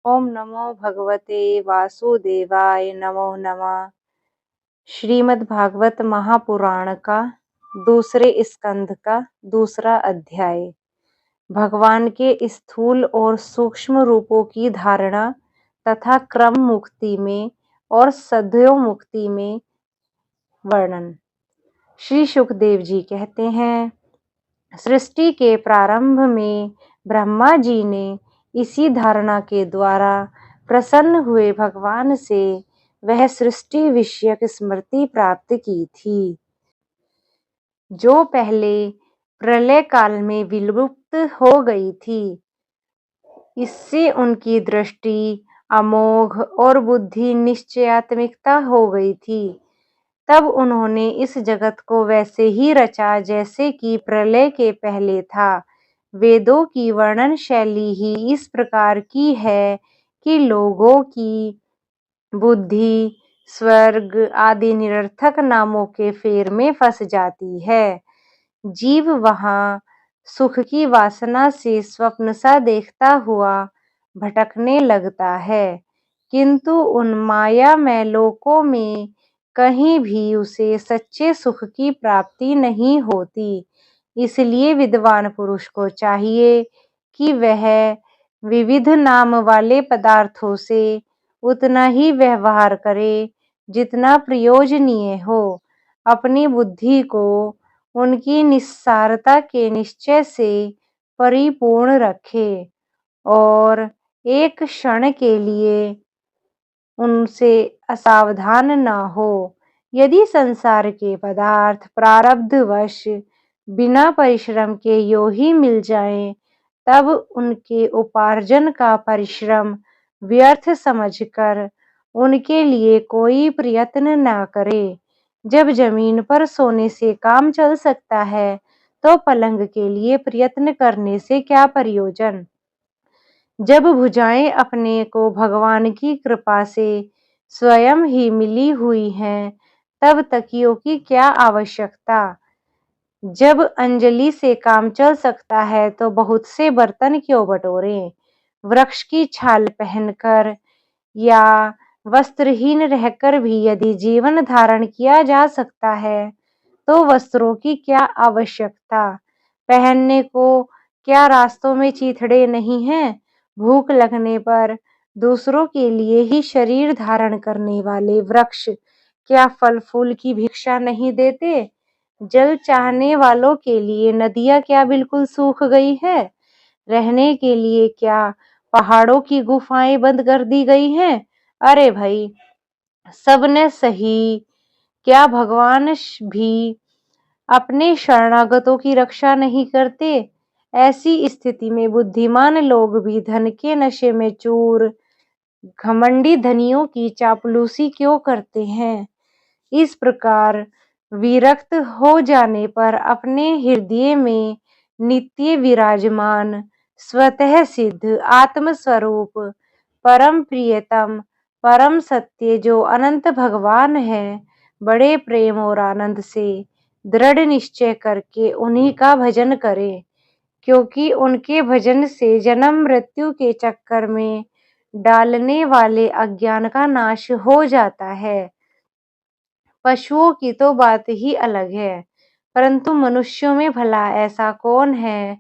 ओम नमो भगवते वासुदेवाय नमो नमः। श्रीमद्भागवत महापुराण का दूसरे स्कंध का दूसरा अध्याय। भगवान के स्थूल और सूक्ष्म रूपों की धारणा तथा क्रम मुक्ति में और सद्यो मुक्ति में वर्णन। श्री सुखदेव जी कहते हैं, सृष्टि के प्रारंभ में ब्रह्मा जी ने इसी धारणा के द्वारा प्रसन्न हुए भगवान से वह सृष्टि विषयक स्मृति प्राप्त की थी, जो पहले प्रलय काल में विलुप्त हो गई थी। इससे उनकी दृष्टि अमोघ और बुद्धि निश्चयात्मिकता हो गई थी। तब उन्होंने इस जगत को वैसे ही रचा जैसे कि प्रलय के पहले था। वेदों की वर्णन शैली ही इस प्रकार की है कि लोगों की बुद्धि स्वर्ग आदि निरर्थक नामों के फेर में फंस जाती है। जीव वहां सुख की वासना से स्वप्न सा देखता हुआ भटकने लगता है, किंतु उन मायामय लोकों में कहीं भी उसे सच्चे सुख की प्राप्ति नहीं होती। इसलिए विद्वान पुरुष को चाहिए कि वह विविध नाम वाले पदार्थों से उतना ही व्यवहार करे जितना प्रयोजनीय हो। अपनी बुद्धि को उनकी निस्सारता के निश्चय से परिपूर्ण रखे और एक क्षण के लिए उनसे असावधान न हो। यदि संसार के पदार्थ प्रारब्धवश बिना परिश्रम के यो ही मिल जाएं, तब उनके उपार्जन का परिश्रम व्यर्थ समझकर उनके लिए कोई प्रयत्न न करे। जब जमीन पर सोने से काम चल सकता है, तो पलंग के लिए प्रयत्न करने से क्या प्रयोजन। जब भुजाएं अपने को भगवान की कृपा से स्वयं ही मिली हुई हैं, तब तकियों की क्या आवश्यकता। जब अंजलि से काम चल सकता है, तो बहुत से बर्तन क्यों बटोरें। वृक्ष की छाल पहनकर या वस्त्रहीन रहकर भी यदि जीवन धारण किया जा सकता है, तो वस्त्रों की क्या आवश्यकता। पहनने को क्या रास्तों में चीथड़े नहीं हैं। भूख लगने पर दूसरों के लिए ही शरीर धारण करने वाले वृक्ष क्या फल फूल की भिक्षा नहीं देते। जल चाहने वालों के लिए नदियां क्या बिल्कुल सूख गई है। रहने के लिए क्या पहाड़ों की गुफाएं बंद कर दी गई हैं। अरे भाई, सबने सही, क्या भगवान भी अपने शरणागतों की रक्षा नहीं करते। ऐसी स्थिति में बुद्धिमान लोग भी धन के नशे में चूर घमंडी धनियों की चापलूसी क्यों करते हैं। इस प्रकार विरक्त हो जाने पर अपने हृदय में नित्य विराजमान स्वतः सिद्ध आत्मस्वरूप परम प्रियतम परम सत्य जो अनंत भगवान है, बड़े प्रेम और आनंद से दृढ़ निश्चय करके उन्हीं का भजन करें, क्योंकि उनके भजन से जन्म मृत्यु के चक्कर में डालने वाले अज्ञान का नाश हो जाता है। पशुओं की तो बात ही अलग है, परंतु मनुष्यों में भला ऐसा कौन है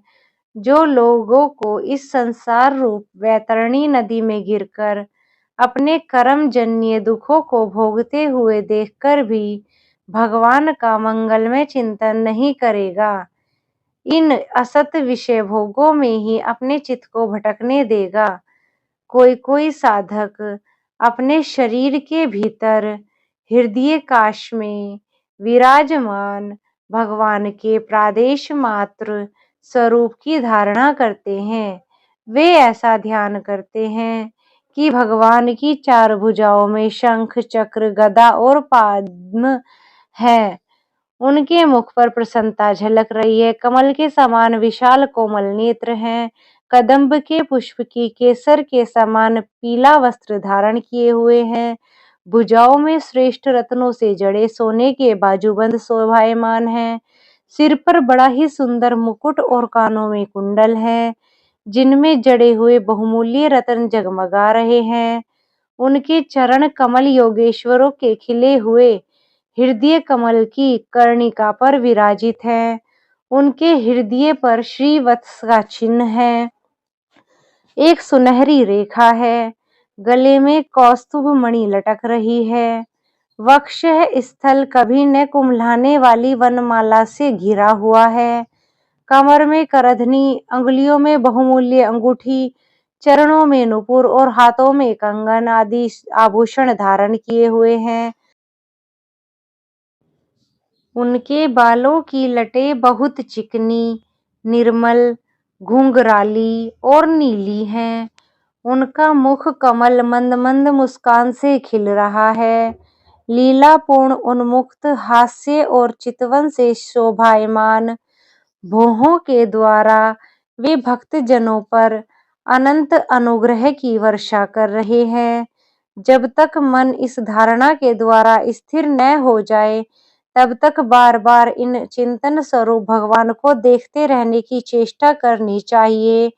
जो लोगों को इस संसार रूप वैतरणी नदी में गिरकर अपने कर्म जन्य दुखों को भोगते हुए देखकर भी भगवान का मंगलमय चिंतन नहीं करेगा। इन असत विषय भोगों में ही अपने चित्त को भटकने देगा। कोई कोई साधक अपने शरीर के भीतर हृदय काश में विराजमान भगवान के प्रादेश मात्र स्वरूप की धारणा करते हैं। वे ऐसा ध्यान करते हैं कि भगवान की चार भुजाओं में शंख चक्र गदा और पद्म है। उनके मुख पर प्रसन्नता झलक रही है। कमल के समान विशाल कोमल नेत्र हैं। कदम्ब के पुष्प की केसर के समान पीला वस्त्र धारण किए हुए हैं। भुजाओं में श्रेष्ठ रत्नों से जड़े सोने के बाजूबंद शोभायमान हैं। सिर पर बड़ा ही सुंदर मुकुट और कानों में कुंडल है। जिनमें जड़े हुए बहुमूल्य रत्न जगमगा रहे हैं। उनके चरण कमल योगेश्वरों के खिले हुए हृदय कमल की कर्णिका पर विराजित है। उनके हृदय पर श्रीवत्स का चिन्ह है। एक सुनहरी रेखा है। गले में कौस्तुभ मणि लटक रही है। वक्ष स्थल कभी न कुम्हलाने वाली वनमाला से घिरा हुआ है। कमर में करधनी, अंगुलियों में बहुमूल्य अंगूठी, चरणों में नुपुर और हाथों में कंगन आदि आभूषण धारण किए हुए हैं। उनके बालों की लटें बहुत चिकनी, निर्मल, घुंघराली और नीली हैं। उनका मुख कमल मंद मंद मुस्कान से खिल रहा है। लीलापूर्ण उन्मुक्त हास्य और चितवन से शोभायमान भौहों के द्वारा वे भक्तजनों पर अनंत अनुग्रह की वर्षा कर रहे हैं। जब तक मन इस धारणा के द्वारा स्थिर न हो जाए, तब तक बार बार इन चिंतन स्वरूप भगवान को देखते रहने की चेष्टा करनी चाहिए।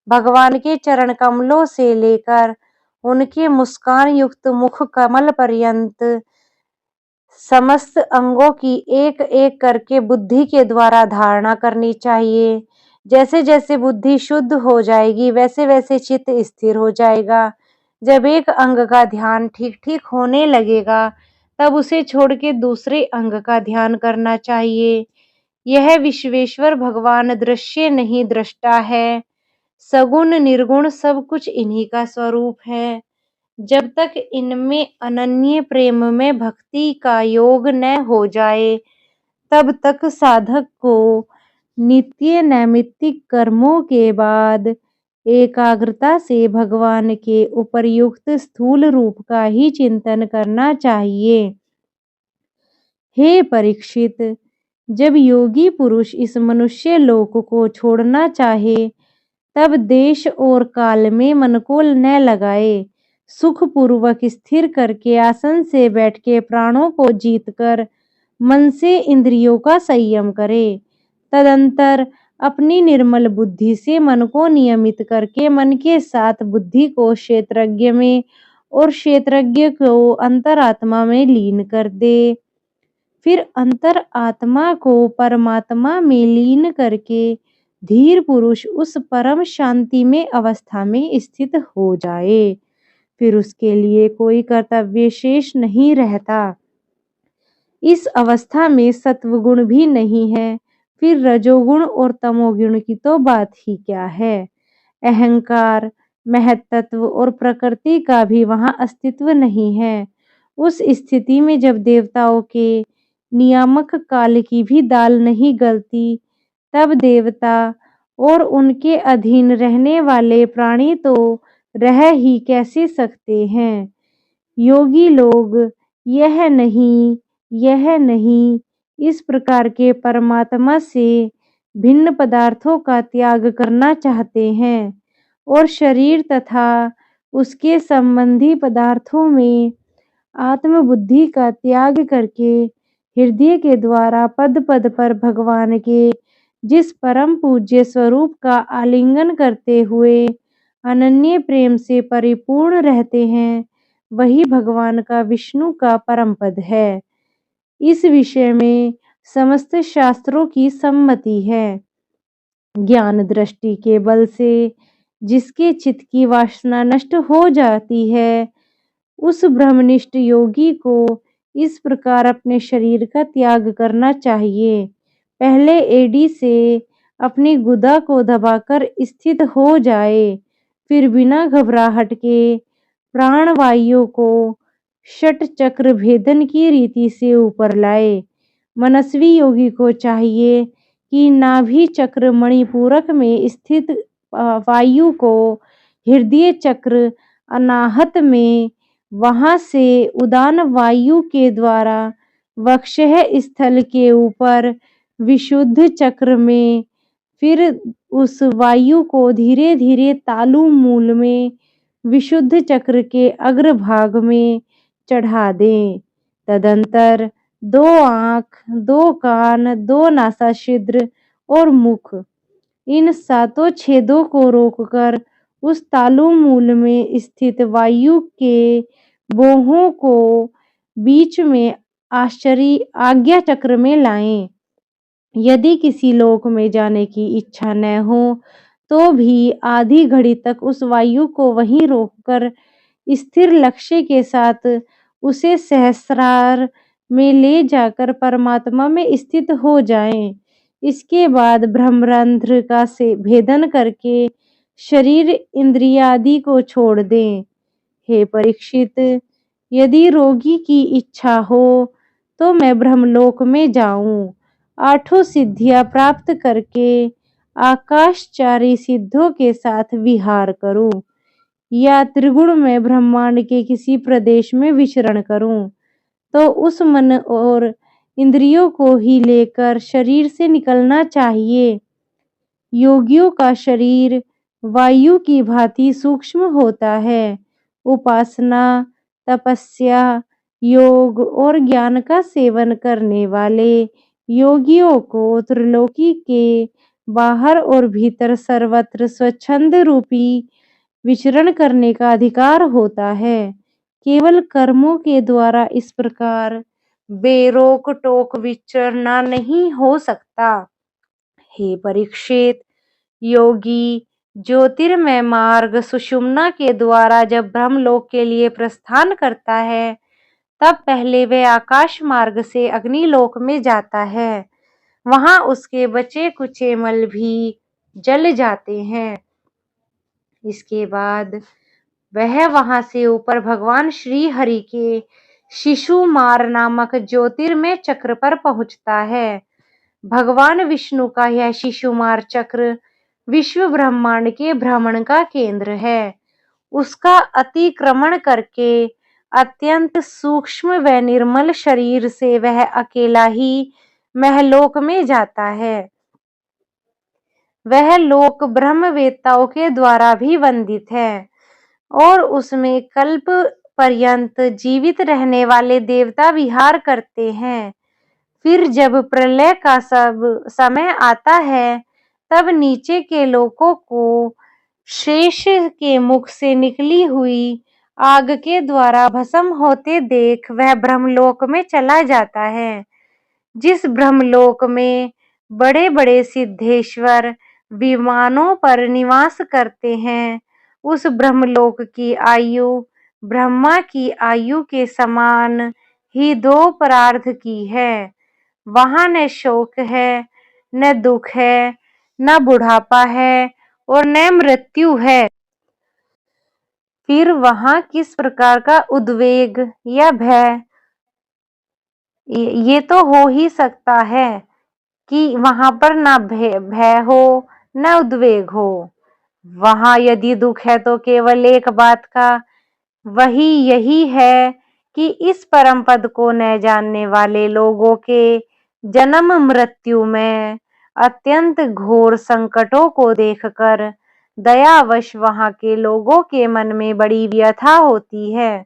भगवान के चरण कमलों से लेकर उनके मुस्कान युक्त मुख कमल पर्यंत समस्त अंगों की एक एक करके बुद्धि के द्वारा धारणा करनी चाहिए। जैसे जैसे बुद्धि शुद्ध हो जाएगी, वैसे वैसे चित्त स्थिर हो जाएगा। जब एक अंग का ध्यान ठीक ठीक होने लगेगा, तब उसे छोड़ के दूसरे अंग का ध्यान करना चाहिए। यह विश्वेश्वर भगवान दृश्य नहीं दृष्टा है। सगुण निर्गुण सब कुछ इन्हीं का स्वरूप है। जब तक इनमें अनन्य प्रेम में भक्ति का योग न हो जाए, तब तक साधक को नित्य नैमित्तिक कर्मों के बाद एकाग्रता से भगवान के उपर्युक्त स्थूल रूप का ही चिंतन करना चाहिए। हे परीक्षित, जब योगी पुरुष इस मनुष्य लोक को छोड़ना चाहे, तब देश और काल में मन को न लगाए। सुखपूर्वक स्थिर करके आसन से बैठ के प्राणों को जीतकर मन से इंद्रियों का संयम करे। तदंतर अपनी निर्मल बुद्धि से मन को नियमित करके मन के साथ बुद्धि को क्षेत्रज्ञ में और क्षेत्रज्ञ को अंतरात्मा में लीन कर दे। फिर अंतर आत्मा को परमात्मा में लीन करके धीर पुरुष उस परम शांति में अवस्था में स्थित हो जाए। फिर उसके लिए कोई कर्तव्य शेष नहीं रहता। इस अवस्था में सत्वगुण भी नहीं है। फिर रजोगुण और तमोगुण की तो बात ही क्या है। अहंकार, महत्त्व और प्रकृति का भी वहां अस्तित्व नहीं है। उस स्थिति में जब देवताओं के नियामक काल की भी दाल नहीं गलती, तब देवता और उनके अधीन रहने वाले प्राणी तो रह ही कैसे सकते हैं। योगी लोग यह नहीं इस प्रकार के परमात्मा से भिन्न पदार्थों का त्याग करना चाहते हैं और शरीर तथा उसके संबंधी पदार्थों में आत्मबुद्धि का त्याग करके हृदय के द्वारा पद पद पर भगवान के जिस परम पूज्य स्वरूप का आलिंगन करते हुए अनन्य प्रेम से परिपूर्ण रहते हैं, वही भगवान का विष्णु का परम पद है। इस विषय में समस्त शास्त्रों की सम्मति है। ज्ञान दृष्टि के बल से जिसके चित्त की वासना नष्ट हो जाती है, उस ब्रह्मनिष्ठ योगी को इस प्रकार अपने शरीर का त्याग करना चाहिए। पहले एड़ी से अपनी गुदा को दबाकर स्थित हो जाए, फिर बिना घबराहट के प्राणवायु को षट चक्र भेदन की रीति से ऊपर लाए। मनस्वी योगी को चाहिए कि नाभि चक्र मणिपूरक में स्थित वायु को हृदय चक्र अनाहत में, वहां से उदान वायु के द्वारा वक्षः स्थल के ऊपर विशुद्ध चक्र में, फिर उस वायु को धीरे धीरे तालु मूल में विशुद्ध चक्र के अग्रभाग में चढ़ा दें। तदंतर 2 आँख, 2 कान, 2 नासाछिद्र और मुख, इन सातों छेदों को रोककर उस तालु मूल में स्थित वायु के बोहों को बीच में आज्ञा चक्र में लाएं। यदि किसी लोक में जाने की इच्छा न हो तो भी आधी घड़ी तक उस वायु को वहीं रोककर स्थिर लक्ष्य के साथ उसे सहस्रार में ले जाकर परमात्मा में स्थित हो जाएं। इसके बाद ब्रह्मरंध्र का से भेदन करके शरीर इंद्रियादि को छोड़ दें। हे परीक्षित, यदि रोगी की इच्छा हो तो मैं ब्रह्मलोक में जाऊं, आठों सिद्धियां प्राप्त करके आकाशचारी सिद्धों के साथ विहार करूं, या त्रिगुण में ब्रह्मांड के किसी प्रदेश में विचरण करूं, तो उस मन और इंद्रियों को ही लेकर शरीर से निकलना चाहिए। योगियों का शरीर वायु की भांति सूक्ष्म होता है। उपासना, तपस्या, योग और ज्ञान का सेवन करने वाले योगियों को त्रिलोकी के बाहर और भीतर सर्वत्र स्वच्छंद रूपी विचरण करने का अधिकार होता है। केवल कर्मों के द्वारा इस प्रकार बेरोक टोक विचरना नहीं हो सकता। हे परीक्षित, योगी ज्योतिर्मय मार्ग सुषुम्ना के द्वारा जब ब्रह्मलोक के लिए प्रस्थान करता है, तब पहले वह आकाश मार्ग से अग्निलोक में जाता है। वहां उसके बचे कुचे मल भी जल जाते हैं। इसके बाद वह वहां से ऊपर भगवान श्री हरि के शिशुमार नामक ज्योतिर्मय चक्र पर पहुंचता है। भगवान विष्णु का यह शिशुमार चक्र विश्व ब्रह्मांड के भ्रमण का केंद्र है। उसका अतिक्रमण करके अत्यंत सूक्ष्म व निर्मल शरीर से वह अकेला ही महलोक में जाता है। वह लोक ब्रह्मवेत्ताओं के द्वारा भी वंदित है और उसमें कल्प पर्यंत जीवित रहने वाले देवता विहार करते हैं। फिर जब प्रलय का सब समय आता है, तब नीचे के लोकों को शेष के मुख से निकली हुई आग के द्वारा भस्म होते देख वह ब्रह्मलोक में चला जाता है। जिस ब्रह्मलोक में बड़े बड़े सिद्धेश्वर विमानों पर निवास करते हैं, उस ब्रह्मलोक की आयु ब्रह्मा की आयु के समान ही दो परार्ध की है। वहां न शोक है, न दुख है, न बुढ़ापा है और न मृत्यु है। फिर वहां किस प्रकार का उद्वेग या भय, ये तो हो ही सकता है कि वहां पर ना भय हो न उद्वेग हो। वहां यदि दुख है तो केवल एक बात का, वही यही है कि इस परम पद को न जानने वाले लोगों के जन्म मृत्यु में अत्यंत घोर संकटों को देखकर दयावश वहां के लोगों के मन में बड़ी व्यथा होती है।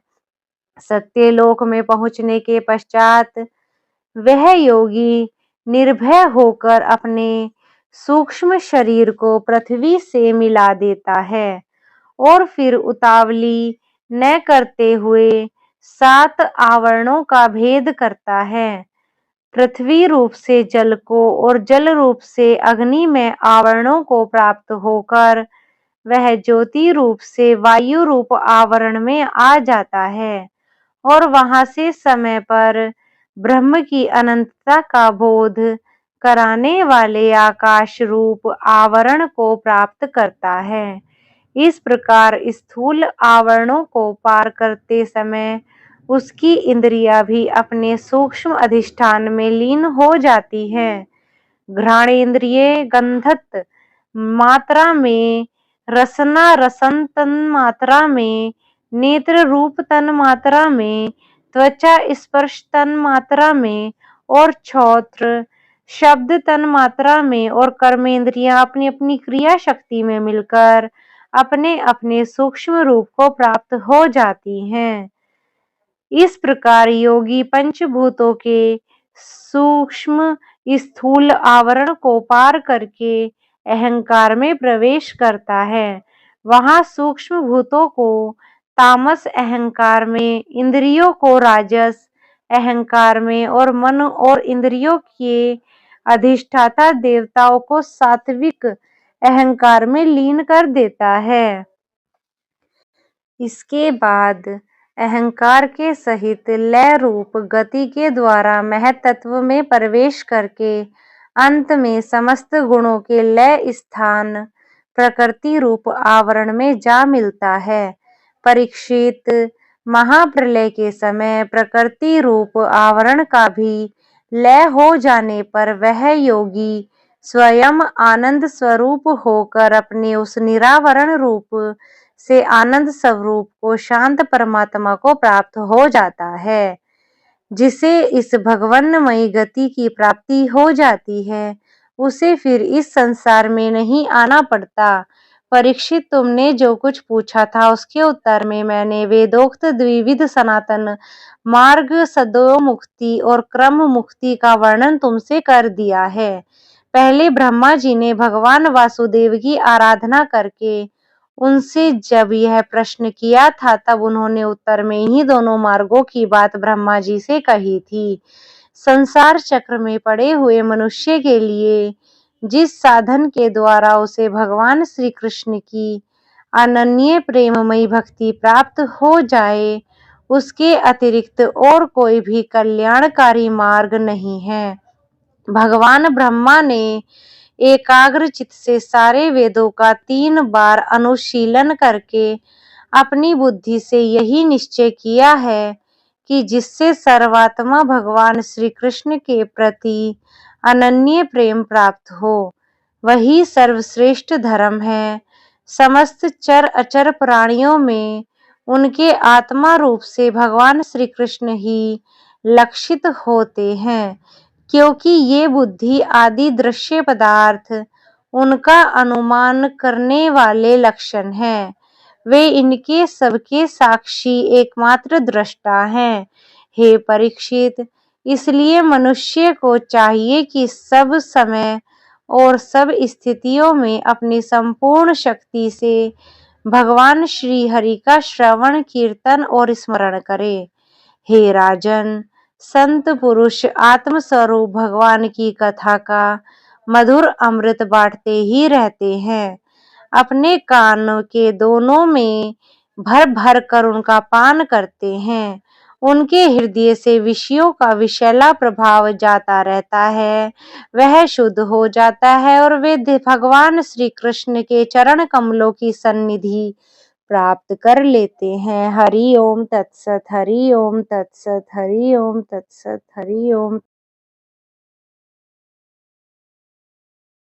सत्यलोक में पहुंचने के पश्चात वह योगी निर्भय होकर अपने सूक्ष्म शरीर को पृथ्वी से मिला देता है और फिर उतावली न करते हुए 7 आवरणों का भेद करता है। पृथ्वी रूप से जल को और जल रूप से अग्नि में आवरणों को प्राप्त होकर वह ज्योति रूप से वायु रूप आवरण में आ जाता है और वहां से समय पर ब्रह्म की अनंतता का बोध कराने वाले आकाश रूप आवरण को प्राप्त करता है। इस प्रकार स्थूल आवरणों को पार करते समय उसकी इंद्रियां भी अपने सूक्ष्म अधिष्ठान में लीन हो जाती हैं। घ्राणेन्द्रिय गंधत मात्रा में, रसना रसन तन मात्रा में, नेत्र रूप तन मात्रा में, त्वचा स्पर्श तन मात्रा में और छौत्र शब्द तन मात्रा में और कर्मेंद्रियां अपनी अपनी क्रिया शक्ति में मिलकर अपने अपने सूक्ष्म रूप को प्राप्त हो जाती हैं। इस प्रकार योगी पंचभूतों के सूक्ष्म स्थूल आवरण को पार करके अहंकार में प्रवेश करता है, वहाँ सूक्ष्म भूतों को तामस अहंकार में, इंद्रियों को राजस अहंकार में और मन और इंद्रियों के अधिष्ठाता देवताओं को सात्विक अहंकार में लीन कर देता है। इसके बाद अहंकार के सहित लय रूप गति के द्वारा महत्तत्व में प्रवेश करके अंत में समस्त गुणों के लय स्थान प्रकृति रूप आवरण में जा मिलता है। परीक्षित, महाप्रलय के समय प्रकृति रूप आवरण का भी लय हो जाने पर वह योगी स्वयं आनंद स्वरूप होकर अपने उस निरावरण रूप से आनंद स्वरूप को शांत परमात्मा को प्राप्त हो जाता है, जिसे इस भगवन्मयी गति की प्राप्ति हो जाती है, उसे फिर इस संसार में नहीं आना पड़ता। परीक्षित, तुमने जो कुछ पूछा था उसके उत्तर में मैंने वेदोक्त द्विविध सनातन मार्ग, सदो मुक्ति और क्रम मुक्ति का वर्णन तुमसे कर दिया है। पहले ब्रह्मा जी ने भगवान वासुदेव की आराधना करके उनसे जब यह प्रश्न किया था, तब उन्होंने उत्तर में ही दोनों मार्गों की बात ब्रह्मा जी से कही थी। संसार चक्र में पड़े हुए मनुष्य के लिए जिस साधन के द्वारा उसे भगवान श्री कृष्ण की अनन्य प्रेममयी भक्ति प्राप्त हो जाए, उसके अतिरिक्त और कोई भी कल्याणकारी मार्ग नहीं है। भगवान ब्रह्मा ने एकाग्र चित्त से सारे वेदों का 3 बार अनुशीलन करके अपनी बुद्धि से यही निश्चय किया है कि जिससे सर्वात्मा भगवान श्री कृष्ण के प्रति अनन्य प्रेम प्राप्त हो, वही सर्वश्रेष्ठ धर्म है। समस्त चर अचर प्राणियों में उनके आत्मा रूप से भगवान श्री कृष्ण ही लक्षित होते हैं, क्योंकि ये बुद्धि आदि दृश्य पदार्थ उनका अनुमान करने वाले लक्षण हैं। वे इनके सबके साक्षी एकमात्र दृष्टा हैं। हे परीक्षित, इसलिए मनुष्य को चाहिए कि सब समय और सब स्थितियों में अपनी संपूर्ण शक्ति से भगवान श्री हरि का श्रवण, कीर्तन और स्मरण करे। हे राजन, संत पुरुष आत्मस्वरूप भगवान की कथा का मधुर अमृत बांटते ही रहते हैं। अपने कान के दोनों में भर भर कर उनका पान करते हैं। उनके हृदय से विषयों का विषैला प्रभाव जाता रहता है, वह शुद्ध हो जाता है और वे भगवान श्री कृष्ण के चरण कमलों की सन्निधि प्राप्त कर लेते हैं। हरि ओम तत्सत, हरि ओम तत्सत, हरि ओम तत्सत, हरि ओम।